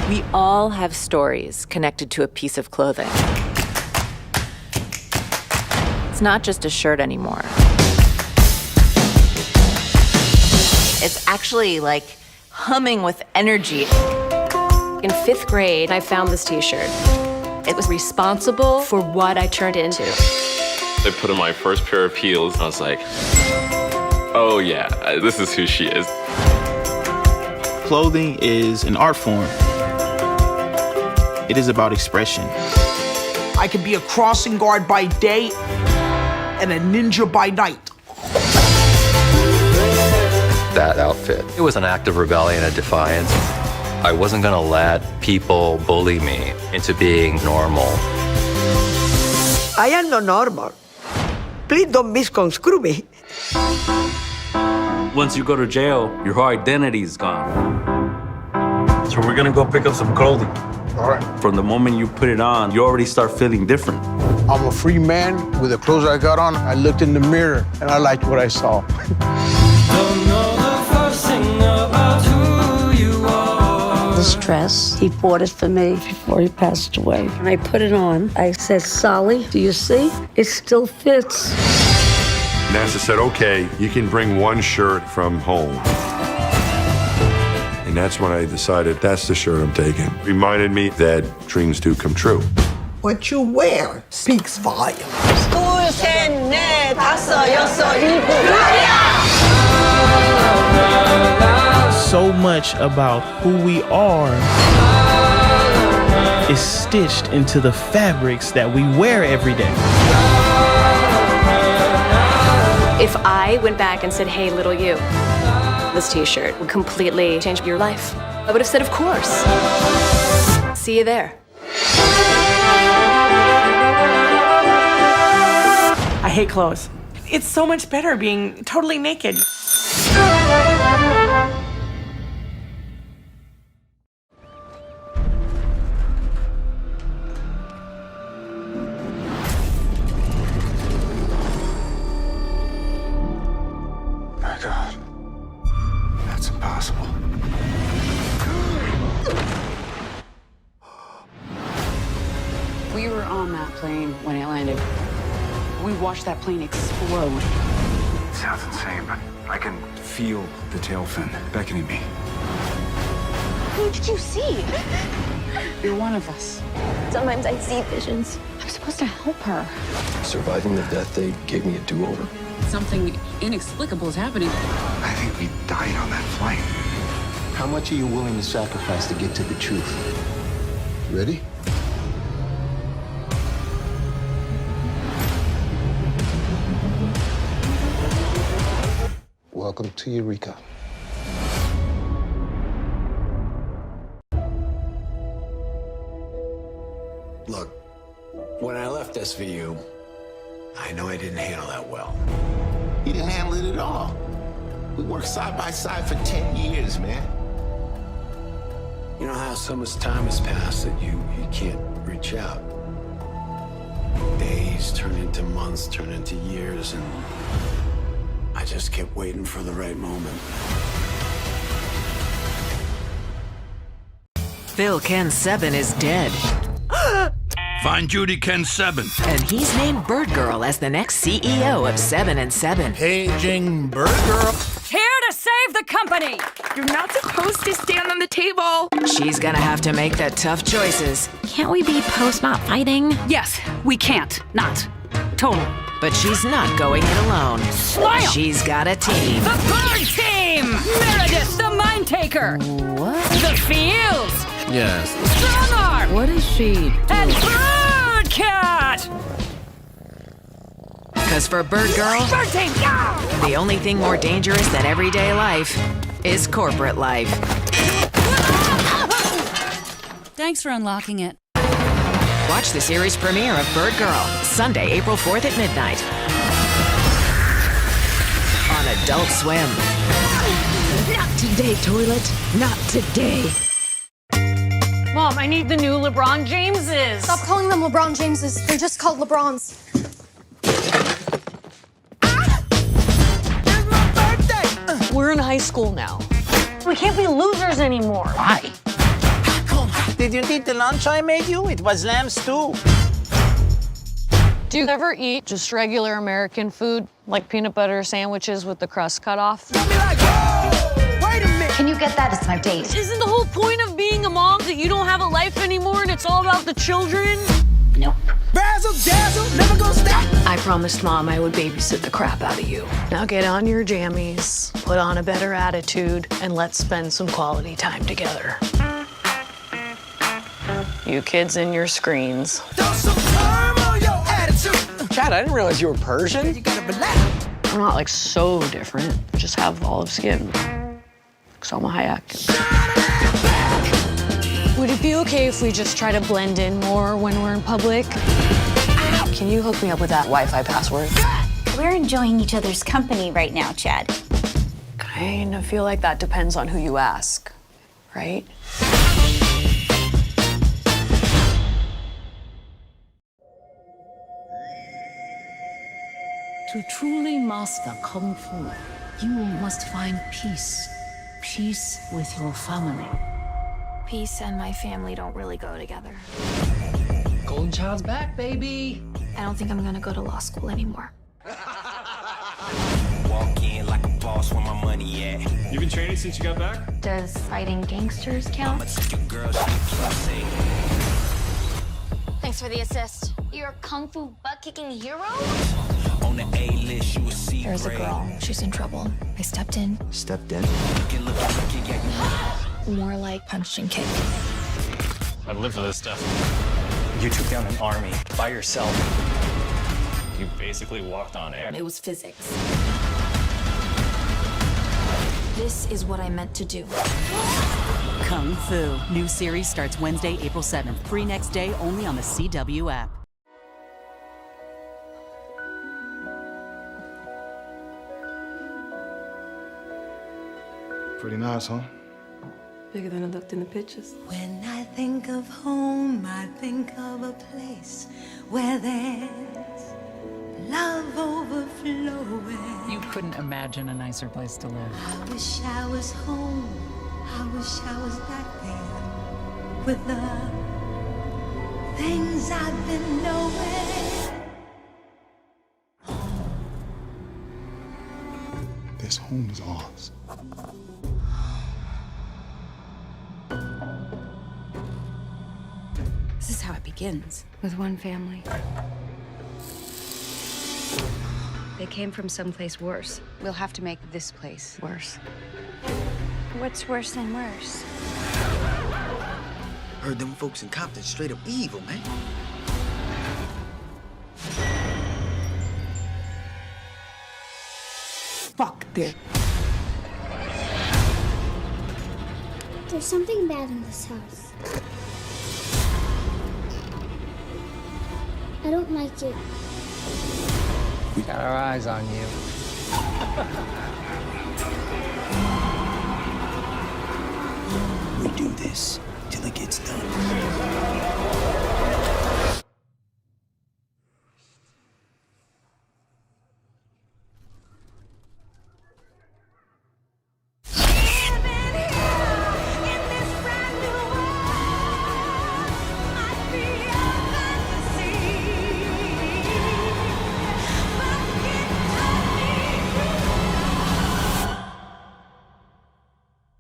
We all have stories connected to a piece of clothing. It's not just a shirt anymore. It's actually like humming with energy. In 5th grade, I found this t-shirt. It was responsible for what I turned into. I put on my first pair of heels, and I was like, oh yeah, this is who she is. Clothing is an art form. It is about expression. I could be a crossing guard by day and a ninja by night. That outfit, it was an act of rebellion and defiance. I wasn't gonna let people bully me into being normal. I am not normal. Please don't misconstrue me. Once you go to jail, your whole identity is gone. So we're gonna go pick up some clothing. All right. From the moment you put it on, you already start feeling different. I'm a free man. With the clothes I got on, I looked in the mirror and I liked what I saw. This dress, he bought it for me before he passed away. And I put it on. I said, Solly, do you see? It still fits. NASA said, okay, you can bring one shirt from home. And that's when I decided that's the shirt I'm taking. Reminded me that dreams do come true. What you wear speaks volumes. So much about who we are is stitched into the fabrics that we wear every day. If I went back and said, hey, little you, this t-shirt would completely change your life, I would have said, of course. See you there. I hate clothes. It's so much better being totally naked. My God, that's impossible. We were on that plane when it landed. We watched that plane explode. Sounds insane, but I can feel the tail fin beckoning me. Who did you see? You're one of us. Sometimes I see visions. I'm supposed to help her. Surviving the death, they gave me a do-over. Something inexplicable is happening. I think we died on that flight. How much are you willing to sacrifice to get to the truth? Ready? Welcome to Eureka. Look, when I left SVU, I know I didn't handle that well. You didn't handle it at all. We worked side by side for 10 years, man. You know how so much time has passed that you can't reach out. Days turn into months, turn into years, and I just kept waiting for the right moment. Phil Ken Seven is dead. Find Judy Ken Seven. And he's named Bargirl as the next CEO of 7 and 7. Paging Bargirl. Here to save the company! You're not supposed to stand on the table. She's gonna have to make the tough choices. Can't we be post not fighting? Yes, we can't. Not. Total. But she's not going it alone. Slam! She's got a team. The bird team! Meredith, the mind taker! What? The Fields! Yes. Strong What is she? And Bird Cat! Because for Bargirl, Bird team! the only thing more dangerous than everyday life is corporate life. Thanks for unlocking it. Watch the series premiere of Bargirl, Sunday, April 4th at midnight. On Adult Swim. Not today, toilet. Not today. Mom, I need the new LeBron Jameses. Stop calling them LeBron Jameses. They're just called LeBrons. It's my birthday! We're in high school now. We can't be losers anymore. Why? Did you eat the lunch I made you? It was lamb stew. Do you ever eat just regular American food, like peanut butter sandwiches with the crust cut off? Can you get that as my date? Isn't the whole point of being a mom that you don't have a life anymore and it's all about the children? Nope. Razzle dazzle, never gonna stop. I promised Mom I would babysit the crap out of you. Now get on your jammies, put on a better attitude, and let's spend some quality time together. You kids and your screens. Chad, I didn't realize you were Persian. I'm not like so different, just have olive skin. Like Salma Hayek. Would it be okay if we just try to blend in more when we're in public? Can you hook me up with that Wi-Fi password? We're enjoying each other's company right now, Chad. Kind of feel like that depends on who you ask, right? To truly master Kung Fu, you must find peace. Peace with your family. Peace and my family don't really go together. Golden Child's back, baby. I don't think I'm gonna go to law school anymore. Walk in like a boss where my money at. You've been training since you got back? Does fighting gangsters count? Thanks for the assist. You're a Kung Fu butt-kicking hero? On the A-list, you will see. There's a girl. She's in trouble. I stepped in. Stepped in? More like punch and kick. I've lived for this stuff. You took down an army by yourself. You basically walked on air. It was physics. This is what I meant to do. Kung Fu. New series starts Wednesday, April 7th. Free next day only on the CW app. Pretty nice, huh? Bigger than it looked in the pictures. When I think of home, I think of a place where there's love overflowing. You couldn't imagine a nicer place to live. I wish I was home. I wish I was back there with the things I've been knowing. This home is ours. This is how it begins, with one family. They came from someplace worse. We'll have to make this place worse. What's worse than worse? Heard them folks in Compton straight up evil, man. Fuck this. There's something bad in this house. I don't like it. We got our eyes on you. We do this till it gets done.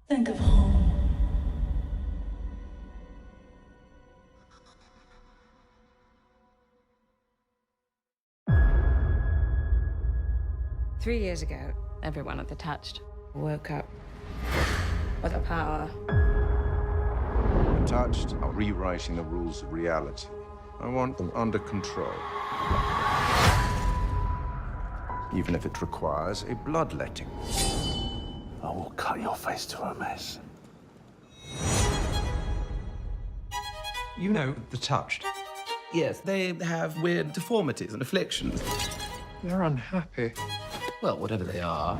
Think of home. 3 years ago, everyone at the Touched woke up with a power. Touched are rewriting the rules of reality. I want them under control. Even if it requires a bloodletting. I will cut your face to a mess. You know, the Touched. Yes, they have weird deformities and afflictions. They're unhappy. Well, whatever they are,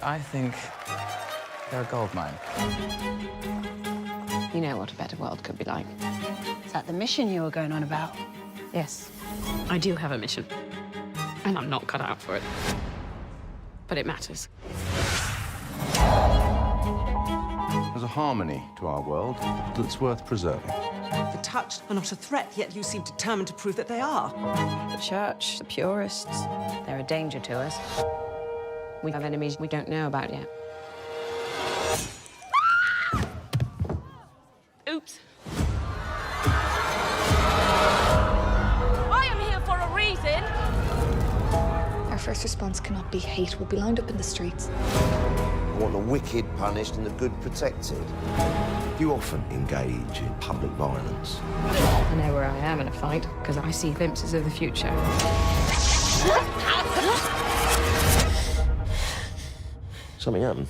I think they're a gold mine. You know what a better world could be like. Is that the mission you were going on about? Yes, I do have a mission. And I'm not cut out for it. But it matters. There's a harmony to our world that's worth preserving. The touched are not a threat, yet you seem determined to prove that they are. The church, the purists, they're a danger to us. We have enemies we don't know about yet. Oops. I am here for a reason. Our first response cannot be hate. We'll be lined up in the streets. I want the wicked punished and the good protected. You often engage in public violence. I know where I am in a fight, because I see glimpses of the future. Something happened.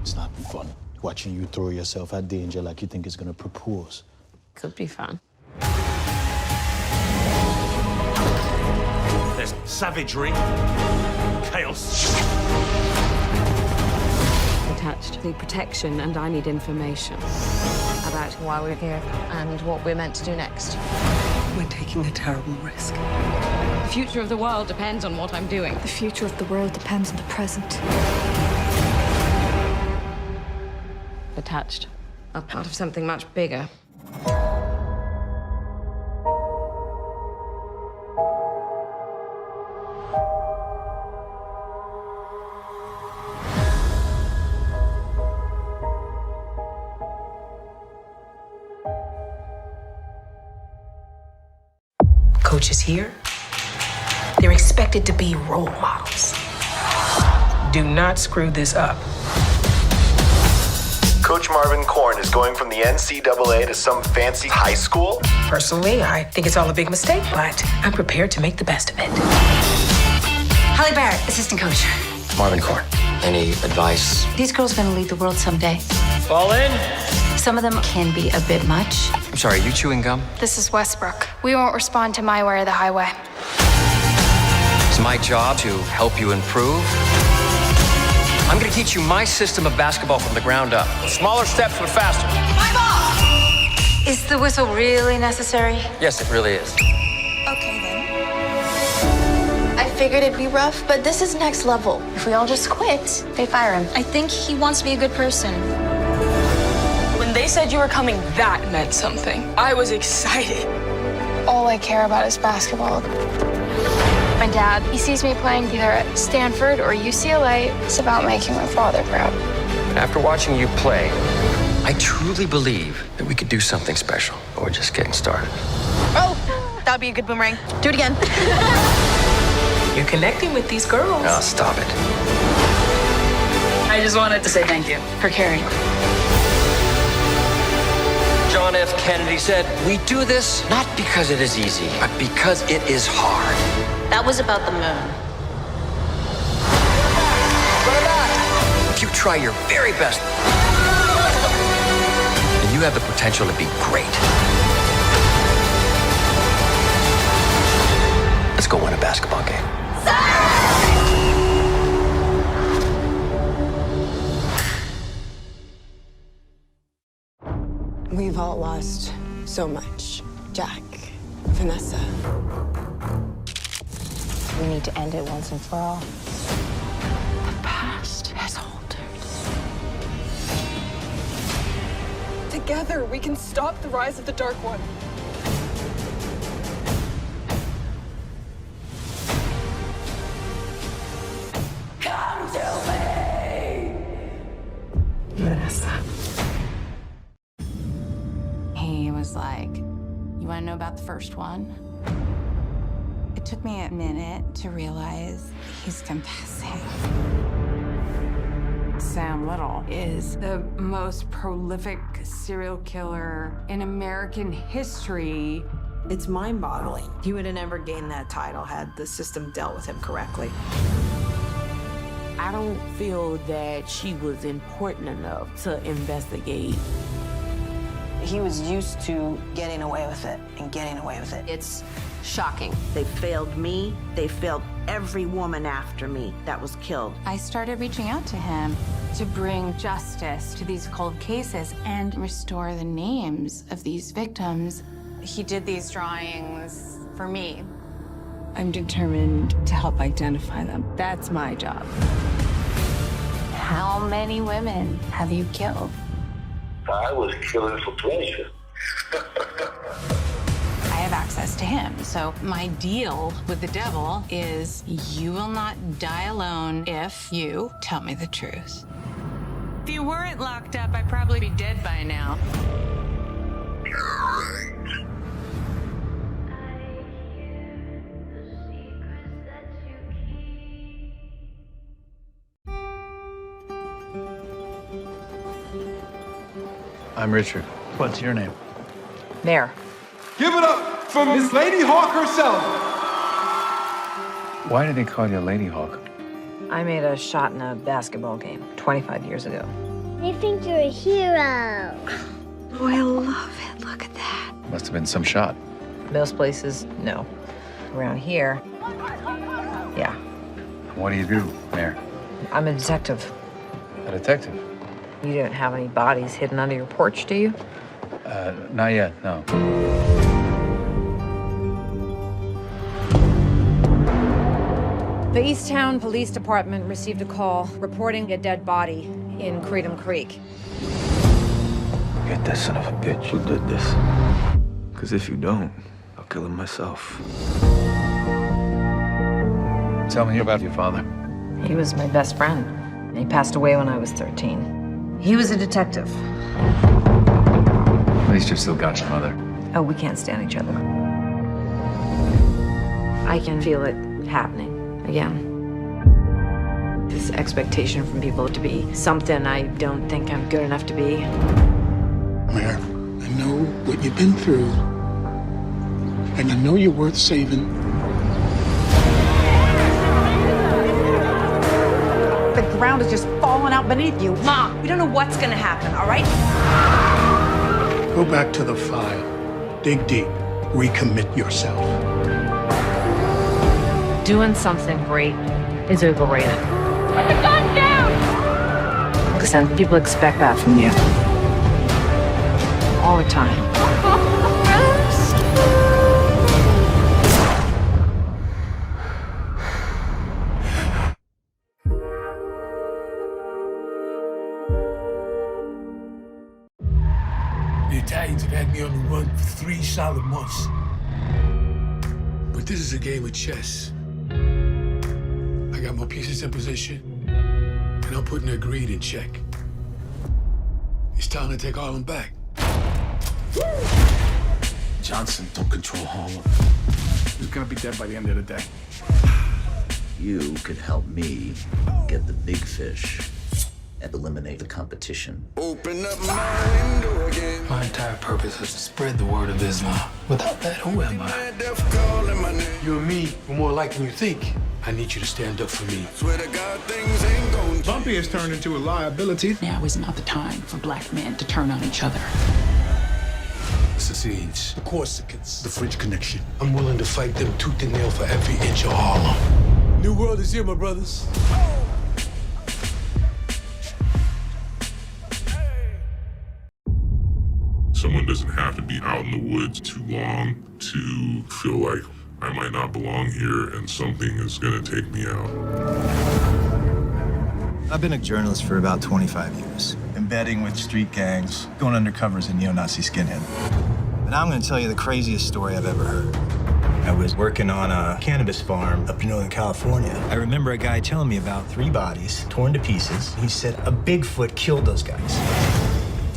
It's not fun watching you throw yourself at danger like you think it's gonna propose. Could be fun. There's savagery, chaos. Attached to protection, and I need information about why we're here and what we're meant to do next. We're taking a terrible risk. The future of the world depends on what I'm doing. The future of the world depends on the present. Attached. A part of something much bigger. Coaches here, they're expected to be role models. Do not screw this up. Coach Marvin Korn is going from the NCAA to some fancy high school? Personally, I think it's all a big mistake, but I'm prepared to make the best of it. Holly Barrett, assistant coach. Marvin Korn, any advice? These girls are gonna lead the world someday. Fall in. Some of them can be a bit much. I'm sorry, are you chewing gum? This is Westbrook. We won't respond to my way or the highway. It's my job to help you improve. I'm gonna teach you my system of basketball from the ground up. Smaller steps, but faster. My ball! Is the whistle really necessary? Yes, it really is. Okay, then. I figured it'd be rough, but this is next level. If we all just quit, they fire him. I think he wants to be a good person. When they said you were coming, that meant something. I was excited. All I care about is basketball. My dad, he sees me playing either at Stanford or UCLA. It's about making my father proud. After watching you play, I truly believe that we could do something special, but we're just getting started. Oh, that'd be a good boomerang. Do it again. You're connecting with these girls. Oh, stop it. I just wanted to say thank you for caring. John F. Kennedy said, we do this not because it is easy, but because it is hard. That was about the moon. If you try your very best, then you have the potential to be great. Let's go win a basketball game. We've all lost so much. Jack, Vanessa. We need to end it once and for all. The past has altered. Together, we can stop the rise of the Dark One. Come to me! Vanessa. He was like, you want to know about the first one? It took me a minute to realize he's confessing. Sam Little is the most prolific serial killer in American history. It's mind-boggling. He would have never gained that title had the system dealt with him correctly. I don't feel that she was important enough to investigate. He was used to getting away with it and getting away with it. It's shocking. They failed me. They failed every woman after me that was killed. I started reaching out to him to bring justice to these cold cases and restore the names of these victims. He did these drawings for me I'm determined to help identify them. That's my job. How many women have you killed? I was killing for pleasure. I have access to him, so my deal with the devil is you will not die alone if you tell me the truth. If you weren't locked up, I'd probably be dead by now. I'm Richard. What's your name? Mare. Give it up for Miss Lady Hawk herself. Why do they call you Lady Hawk? I made a shot in a basketball game 25 years ago. They think you're a hero. Oh, I love it. Look at that. Must have been some shot. Most places, no. Around here, yeah. What do you do, Mare? I'm a detective. A detective? You don't have any bodies hidden under your porch, do you? Not yet, no. The Easttown Police Department received a call reporting a dead body in Freedom Creek. Get this son of a bitch. Who did this? Because if you don't, I'll kill him myself. Tell me about your father. He was my best friend. He passed away when I was 13. He was a detective. At least you've still got your mother. Oh, we can't stand each other. I can feel it happening again. This expectation from people to be something I don't think I'm good enough to be. Mare, I know what you've been through, and I know you're worth saving. The ground is just falling out beneath you. Mom, we don't know what's gonna happen, all right? Go back to the file. Dig deep. Recommit yourself. Doing something great is overrated. Put the gun down! Listen, people expect that from you. All the time. The Italians have had me on the run for 3 solid months. But this is a game of chess. I got my pieces in position, and I'm putting their greed in check. It's time to take Harlem back. Johnson don't control Harlem. He's gonna be dead by the end of the day. You could help me get the big fish and eliminate the competition. Open up my window again. My entire purpose is to spread the word of Islam. Without that, who am I? You and me, we're more alike than you think. I need you to stand up for me. Swear to God, things ain't going. Bumpy has turned into a liability. Now is not the time for black men to turn on each other. Assassins, the Corsicans, the French Connection. I'm willing to fight them tooth and nail for every inch of Harlem. New world is here, my brothers. Someone doesn't have to be out in the woods too long to feel like I might not belong here and something is gonna take me out. I've been a journalist for about 25 years, embedding with street gangs, going undercover as a neo-Nazi skinhead. But I'm gonna tell you the craziest story I've ever heard. I was working on a cannabis farm up in Northern California. I remember a guy telling me about 3 bodies torn to pieces. He said a Bigfoot killed those guys.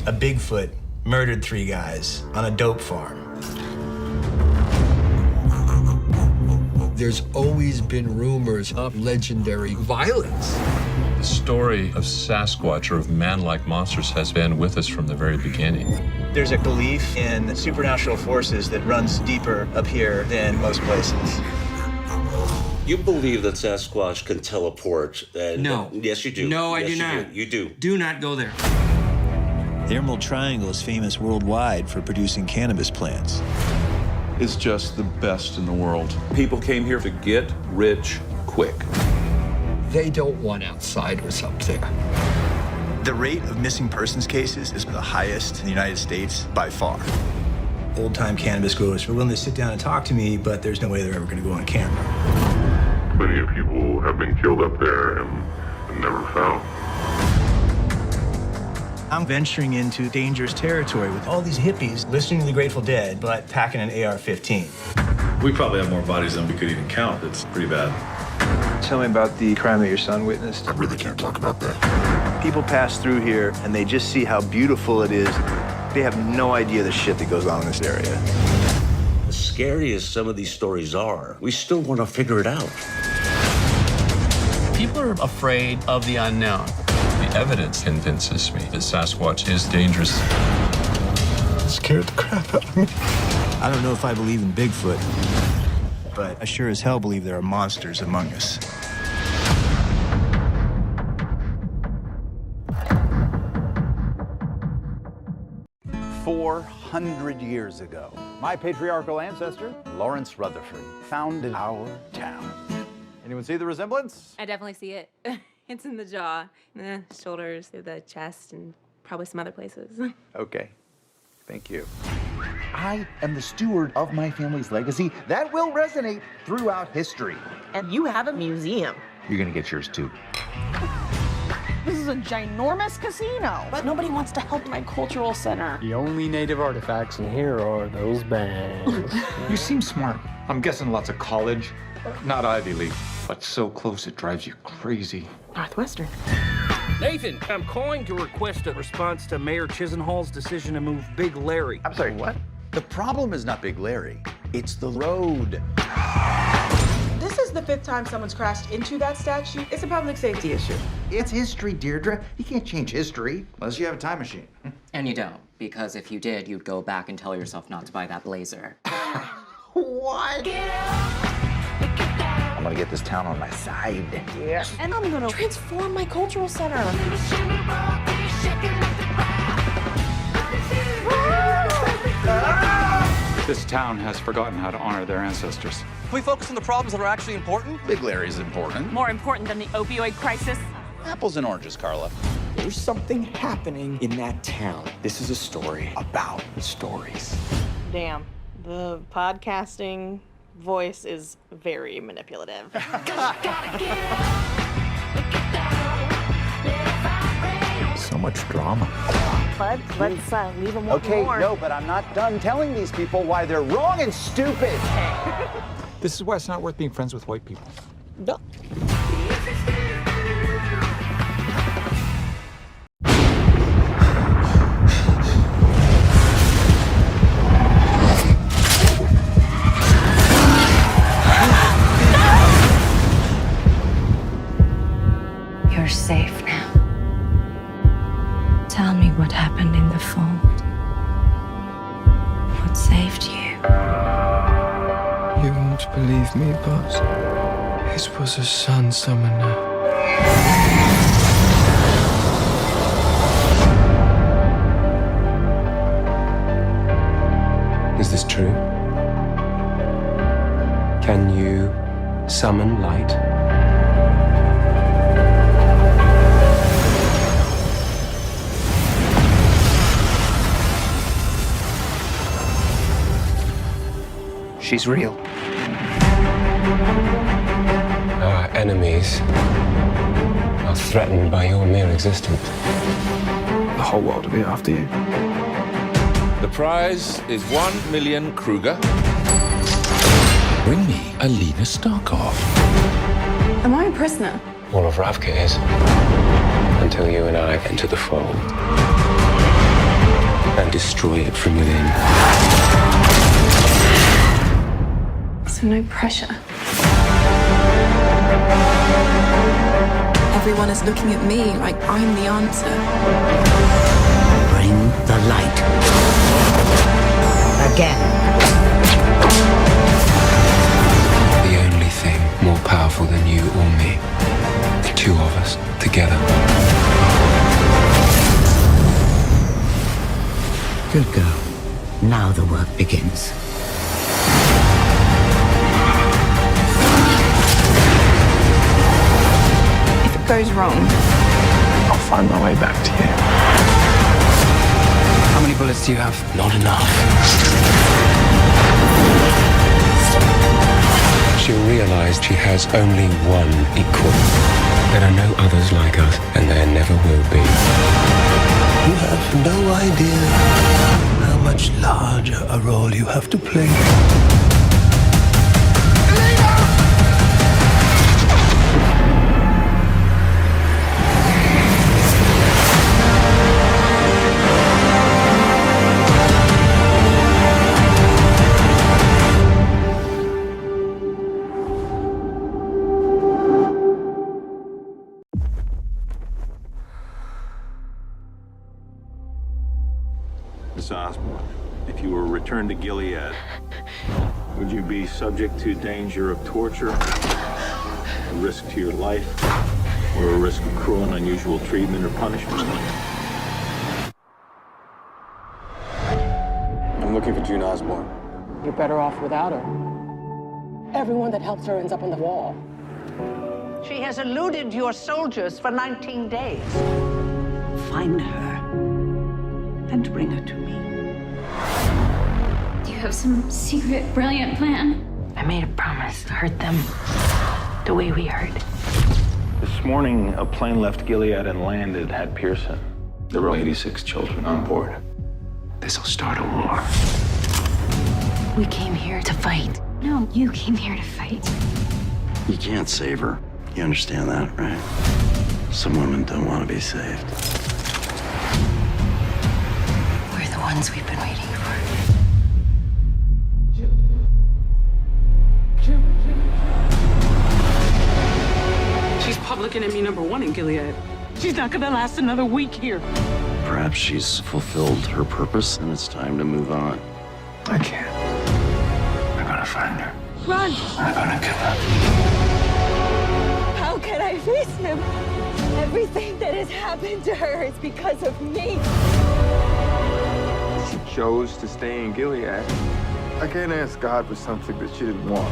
A Bigfoot murdered 3 guys on a dope farm. There's always been rumors of legendary violence. The story of Sasquatch or of man-like monsters has been with us from the very beginning. There's a belief in supernatural forces that runs deeper up here than most places. You believe that Sasquatch can teleport? No. Yes, you do. No, I Yes, do you not. You do. Do not go there. The Emerald Triangle is famous worldwide for producing cannabis plants. It's just the best in the world. People came here to get rich quick. They don't want outsiders up there. The rate of missing persons cases is the highest in the United States by far. old-time cannabis growers are willing to sit down and talk to me, but there's no way they're ever going to go on camera. Plenty of people have been killed up there and never found. I'm venturing into dangerous territory with all these hippies listening to the Grateful Dead, but packing an AR-15. We probably have more bodies than we could even count. It's pretty bad. Tell me about the crime that your son witnessed. I really can't talk about that. People pass through here and they just see how beautiful it is. They have no idea the shit that goes on in this area. As scary as some of these stories are, we still want to figure it out. People are afraid of the unknown. The evidence convinces me that Sasquatch is dangerous. It scared the crap out of me. I don't know if I believe in Bigfoot, but I sure as hell believe there are monsters among us. "400 years ago, my patriarchal ancestor, Lawrence Rutherford, founded our town." Anyone see the resemblance? I definitely see it. It's in the jaw, the shoulders, the chest, and probably some other places. Okay, thank you. I am the steward of my family's legacy that will resonate throughout history. And you have a museum. You're gonna get yours too. This is a ginormous casino. But nobody wants to help my cultural center. The only native artifacts in here are those bags. You seem smart. I'm guessing lots of college. Not Ivy League, but so close it drives you crazy. Northwestern. Nathan, I'm calling to request a response to Mayor Chisenhall's decision to move Big Larry. I'm sorry, what? The problem is not Big Larry. It's the road. This is the 5th time someone's crashed into that statue. It's a public safety issue. It's history, Deirdre. You can't change history unless you have a time machine. And you don't, because if you did, you'd go back and tell yourself not to buy that blazer. What? I'm gonna get this town on my side. Yes. And I'm gonna transform my cultural center. This town has forgotten how to honor their ancestors. Can we focus on the problems that are actually important? Big Larry's important. More important than the opioid crisis. Apples and oranges, Carla. There's something happening in that town. This is a story about stories. Damn, the podcasting voice is very manipulative. So much drama. But let's leave them wanting Okay, more. no, but I'm not done telling these people why they're wrong and stupid. This is why it's not worth being friends with white people. No. You're safe now. Tell me what happened in the fold. What saved you? You won't believe me, but it was a sun summoner. Is this true? Can you summon light? She's real. Our enemies are threatened by your mere existence. The whole world will be after you. The prize is 1 million Kruger. Bring me Alina Starkov. Am I a prisoner? All of Ravka is. Until you and I enter the fold and destroy it from within. So no pressure. Everyone is looking at me like I'm the answer. Bring the light. Again. The only thing more powerful than you or me. The two of us together. Good girl. Now the work begins. If it goes wrong, I'll find my way back to you. I'm many bullets do you have? Not enough. She'll realize she has only one equal. There are no others like us, and there never will be. You have no idea how much larger a role you have to play. Miss Osborne, if you were returned to Gilead, would you be subject to danger of torture, a risk to your life, or a risk of cruel and unusual treatment or punishment? I'm looking for June Osborne. You're better off without her. Everyone that helps her ends up on the wall. She has eluded your soldiers for 19 days. Find her and bring her to me. Do you have some secret, brilliant plan? I made a promise to hurt them the way we hurt. This morning, a plane left Gilead and landed at Pearson. There were 86 children on board. This'll start a war. We came here to fight. No, you came here to fight. You can't save her. You understand that, right? Some women don't want to be saved. We're the ones we've been waiting for. She's public enemy #1 in Gilead. She's not gonna last another week here. Perhaps she's fulfilled her purpose and it's time to move on. I can't. I'm gonna find her. Run! I'm gonna kill her. How can I face him? Everything that has happened to her is because of me. She chose to stay in Gilead. I can't ask God for something that she didn't want.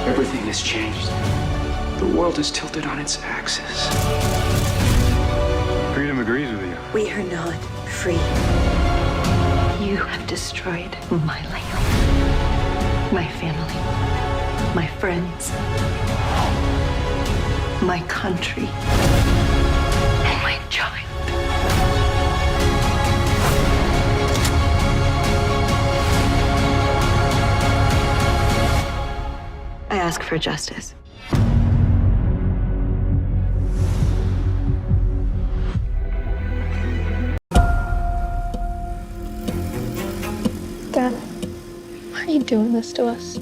Everything has changed. The world is tilted on its axis. Freedom agrees with you. We are not free. You have destroyed my land, my family, my friends, my country, and my child. I ask for justice. Dad, why are you doing this to us?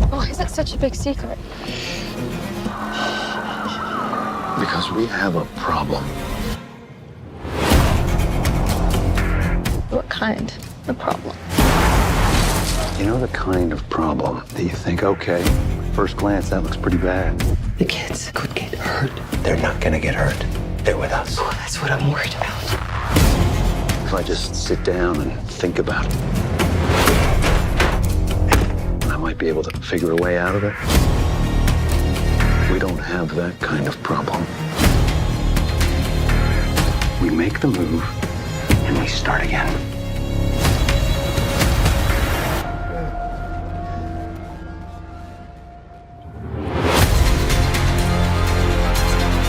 Why is it such a big secret? Because we have a problem. What kind of problem? You know the kind of problem that you think, okay, first glance, that looks pretty bad. The kids could get hurt. They're not gonna get hurt. They're with us. Oh, that's what I'm worried about. If I just sit down and think about it, I might be able to figure a way out of it. We don't have that kind of problem. We make the move and we start again.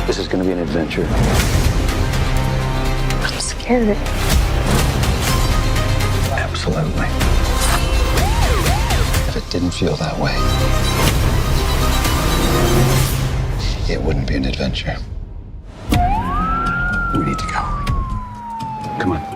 This is going to be an adventure. I'm scared. Absolutely. If it didn't feel that way, it wouldn't be an adventure. We need to go. Come on.